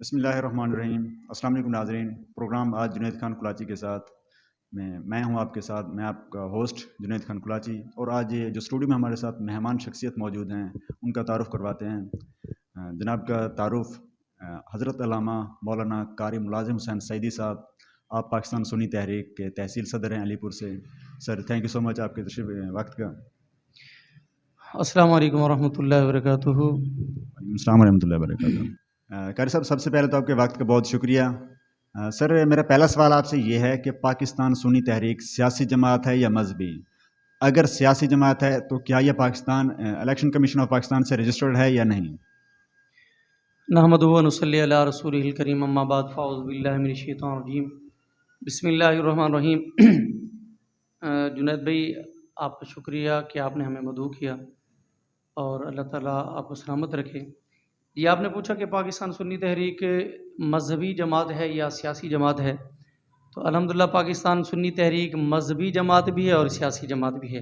بسم اللہ الرحمن الرحیم۔ السلام علیکم ناظرین، پروگرام آج جنید خان کلاچی کے ساتھ میں ہوں آپ کے ساتھ، میں آپ کا ہوسٹ جنید خان کلاچی، اور آج یہ جو اسٹوڈیو میں ہمارے ساتھ مہمان شخصیت موجود ہیں ان کا تعارف کرواتے ہیں۔ جناب کا تعارف حضرت علامہ مولانا قاری ملازم حسین سعیدی صاحب، آپ پاکستان سنی تحریک کے تحصیل صدر ہیں علی پور سے۔ سر تھینک یو سو مچ آپ کے تشریف وقت کا۔ السلام علیکم ورحمۃ اللہ وبرکاتہ۔ وعلیکم السلام ورحمۃ اللہ وبرکاتہ۔ قاری صاحب، سب سے پہلے تو آپ کے وقت کا بہت شکریہ۔ سر میرا پہلا سوال آپ سے یہ ہے کہ پاکستان سنی تحریک سیاسی جماعت ہے یا مذہبی؟ اگر سیاسی جماعت ہے تو کیا یہ Pakistan election commission of Pakistan سے رجسٹرڈ ہے یا نہیں؟ نحمدہ و نصلی علی رسولہ الکریم، اما بعد فاعوذ باللہ من الشیطان الرجیم، بسم اللہ الرحمن الرحیم۔ جنید بھائی، آپ کا شکریہ کہ آپ نے ہمیں مدعو کیا، اور اللہ تعالیٰ آپ کو سلامت رکھے۔ یہ آپ نے پوچھا کہ پاکستان سنی تحریک مذہبی جماعت ہے یا سیاسی جماعت ہے، تو الحمدللہ پاکستان سنی تحریک مذہبی جماعت بھی ہے اور سیاسی جماعت بھی ہے،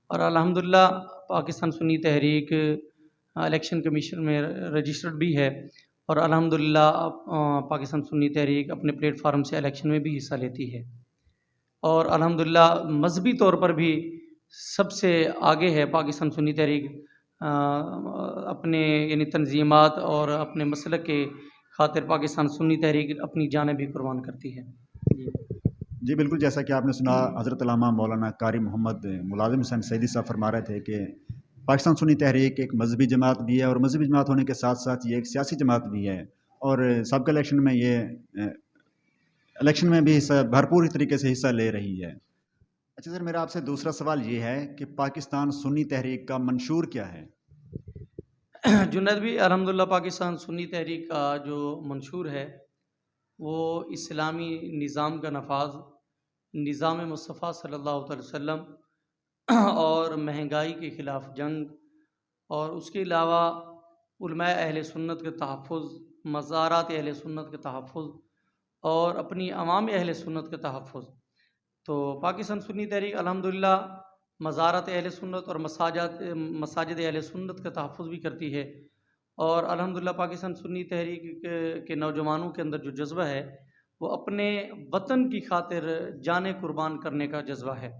اور الحمدللہ پاکستان سنی تحریک الیکشن کمیشن میں رجسٹرڈ بھی ہے، اور الحمدللہ پاکستان سنی تحریک اپنے پلیٹ فارم سے الیکشن میں بھی حصہ لیتی ہے، اور الحمدللہ مذہبی طور پر بھی سب سے آگے ہے پاکستان سنی تحریک، اپنے یعنی تنظیمات اور اپنے مسلک کے خاطر پاکستان سنی تحریک اپنی جانیں بھی قربان کرتی ہے۔ جی بالکل، جیسا کہ آپ نے سنا، حضرت علامہ مولانا قاری محمد ملازم حسین سعیدی صاحب فرما رہے تھے کہ پاکستان سنی تحریک ایک مذہبی جماعت بھی ہے، اور مذہبی جماعت ہونے کے ساتھ ساتھ یہ ایک سیاسی جماعت بھی ہے، اور سابقہ الیکشن میں بھی بھرپور طریقے سے حصہ لے رہی ہے۔ اچھا سر، میرا آپ سے دوسرا سوال یہ ہے کہ پاکستان سنی تحریک کا منشور کیا ہے؟ جنید بھی الحمدللہ پاکستان سنی تحریک کا جو منشور ہے وہ اسلامی نظام کا نفاذ، نظام مصطفیٰ صلی اللہ علیہ وسلم، اور مہنگائی کے خلاف جنگ، اور اس کے علاوہ علماء اہل سنت کے تحفظ، مزارات اہل سنت کے تحفظ، اور اپنی عوام اہل سنت کے تحفظ۔ تو پاکستان سنی تحریک الحمدللہ مزارات اہل سنت اور مساجد اہل سنت کا تحفظ بھی کرتی ہے، اور الحمدللہ پاکستان سنی تحریک کے نوجوانوں کے اندر جو جذبہ ہے وہ اپنے وطن کی خاطر جانیں قربان کرنے کا جذبہ ہے۔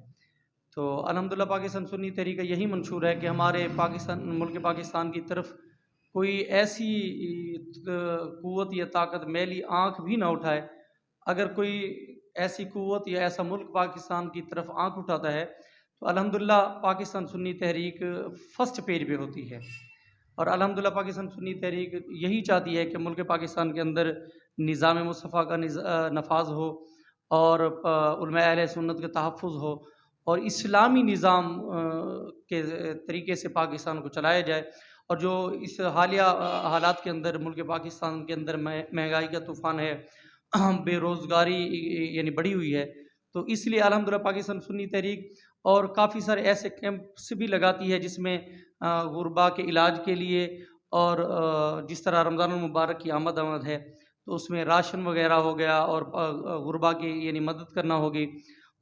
تو الحمدللہ پاکستان سنی تحریک کا یہی منشور ہے کہ ہمارے ملک پاکستان کی طرف کوئی ایسی قوت یا طاقت میلی آنکھ بھی نہ اٹھائے۔ اگر کوئی ایسی قوت یا ایسا ملک پاکستان کی طرف آنکھ اٹھاتا ہے تو الحمدللہ پاکستان سنی تحریک فرسٹ پیج پہ ہوتی ہے، اور الحمدللہ پاکستان سنی تحریک یہی چاہتی ہے کہ ملک پاکستان کے اندر نظام مصطفیٰ کا نفاذ ہو، اور علماء اہل سنت کے تحفظ ہو، اور اسلامی نظام کے طریقے سے پاکستان کو چلایا جائے، اور جو اس حالیہ حالات کے اندر ملک پاکستان کے اندر مہنگائی کا طوفان ہے، بے روزگاری یعنی بڑھی ہوئی ہے، تو اس لیے الحمدللہ پاکستان سنی تحریک اور کافی سارے ایسے کیمپس بھی لگاتی ہے جس میں غربا کے علاج کے لیے، اور جس طرح رمضان المبارک کی آمد ہے تو اس میں راشن وغیرہ ہو گیا، اور غربا کی یعنی مدد کرنا ہوگی،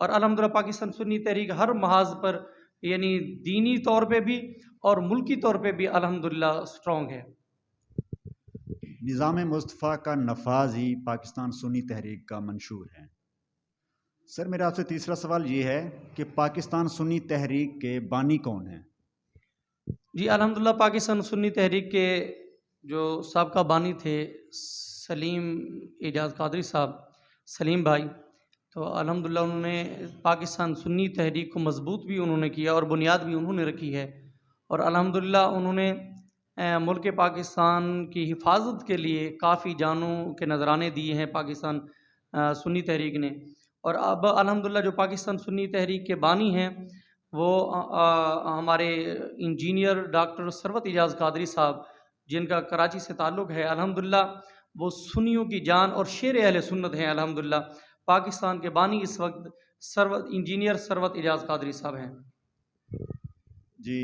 اور الحمدللہ پاکستان سنی تحریک ہر محاذ پر یعنی دینی طور پہ بھی اور ملکی طور پہ بھی الحمدللہ اسٹرانگ ہے۔ نظام مصطفیٰ کا نفاذ ہی پاکستان سنی تحریک کا منشور ہے۔ سر میرا آپ سے تیسرا سوال یہ ہے کہ پاکستان سنی تحریک کے بانی کون ہیں؟ جی الحمدللہ پاکستان سنی تحریک کے جو سابقہ بانی تھے سلیم اعجاز قادری صاحب، سلیم بھائی، تو الحمدللہ انہوں نے پاکستان سنی تحریک کو مضبوط بھی انہوں نے کیا اور بنیاد بھی انہوں نے رکھی ہے، اور الحمدللہ انہوں نے ملک پاکستان کی حفاظت کے لیے کافی جانوں کے نذرانے دیے ہیں پاکستان سنی تحریک نے، اور اب الحمدللہ جو پاکستان سنی تحریک کے بانی ہیں وہ ہمارے انجینئر ڈاکٹر ثروت اعجاز قادری صاحب، جن کا کراچی سے تعلق ہے، الحمدللہ وہ سنیوں کی جان اور شیر اہل سنت ہیں۔ الحمدللہ پاکستان کے بانی اس وقت انجینئر ثروت اعجاز قادری صاحب ہیں۔ جی،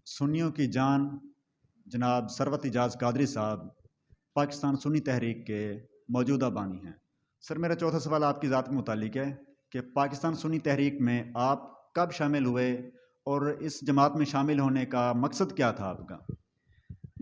سنیوں کی جان جناب ثروت اعجاز قادری صاحب پاکستان سنی تحریک کے موجودہ بانی ہیں۔ سر میرا چوتھا سوال آپ کی ذات کے متعلق ہے کہ پاکستان سنی تحریک میں آپ کب شامل ہوئے، اور اس جماعت میں شامل ہونے کا مقصد کیا تھا آپ کا؟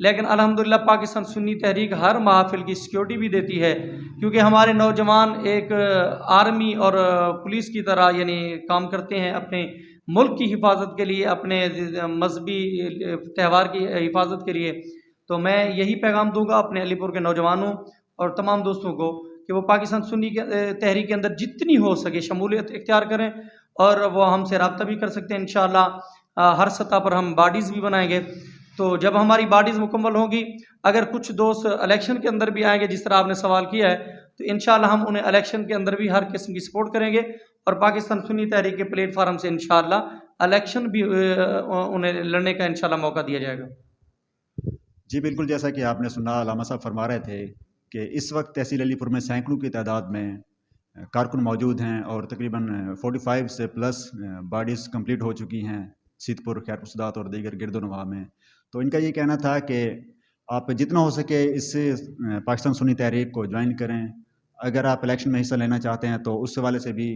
لیکن الحمدللہ پاکستان سنی تحریک ہر محافل کی سیکیورٹی بھی دیتی ہے، کیونکہ ہمارے نوجوان ایک آرمی اور پولیس کی طرح یعنی کام کرتے ہیں اپنے ملک کی حفاظت کے لیے، اپنے مذہبی تہوار کی حفاظت کے لیے۔ تو میں یہی پیغام دوں گا اپنے علی پور کے نوجوانوں اور تمام دوستوں کو کہ وہ پاکستان سنی تحریک کے اندر جتنی ہو سکے شمولیت اختیار کریں، اور وہ ہم سے رابطہ بھی کر سکتے ہیں انشاءاللہ۔ ہر سطح پر ہم باڈیز بھی بنائیں گے، تو جب ہماری باڈیز مکمل ہوگی، اگر کچھ دوست الیکشن کے اندر بھی آئیں گے جس طرح آپ نے سوال کیا ہے، تو انشاءاللہ ہم انہیں الیکشن کے اندر بھی ہر قسم کی سپورٹ کریں گے، اور پاکستان سنی تحریک کے پلیٹ فارم سے انشاءاللہ الیکشن بھی انہیں لڑنے کا انشاءاللہ موقع دیا جائے گا۔ جی بالکل، جیسا کہ آپ نے سنا، علامہ صاحب فرما رہے تھے کہ اس وقت تحصیل علی پور میں سینکڑوں کی تعداد میں کارکن موجود ہیں، اور تقریباً 45 سے پلس باڈیز کمپلیٹ ہو چکی ہیں سیت پور، خیر پرسدات اور دیگر گرد و نواح میں۔ تو ان کا یہ کہنا تھا کہ آپ جتنا ہو سکے اس سے پاکستان سنی تحریک کو جوائن کریں، اگر آپ الیکشن میں حصہ لینا چاہتے ہیں تو اس حوالے سے بھی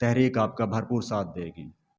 تحریک آپ کا بھرپور ساتھ دے گی۔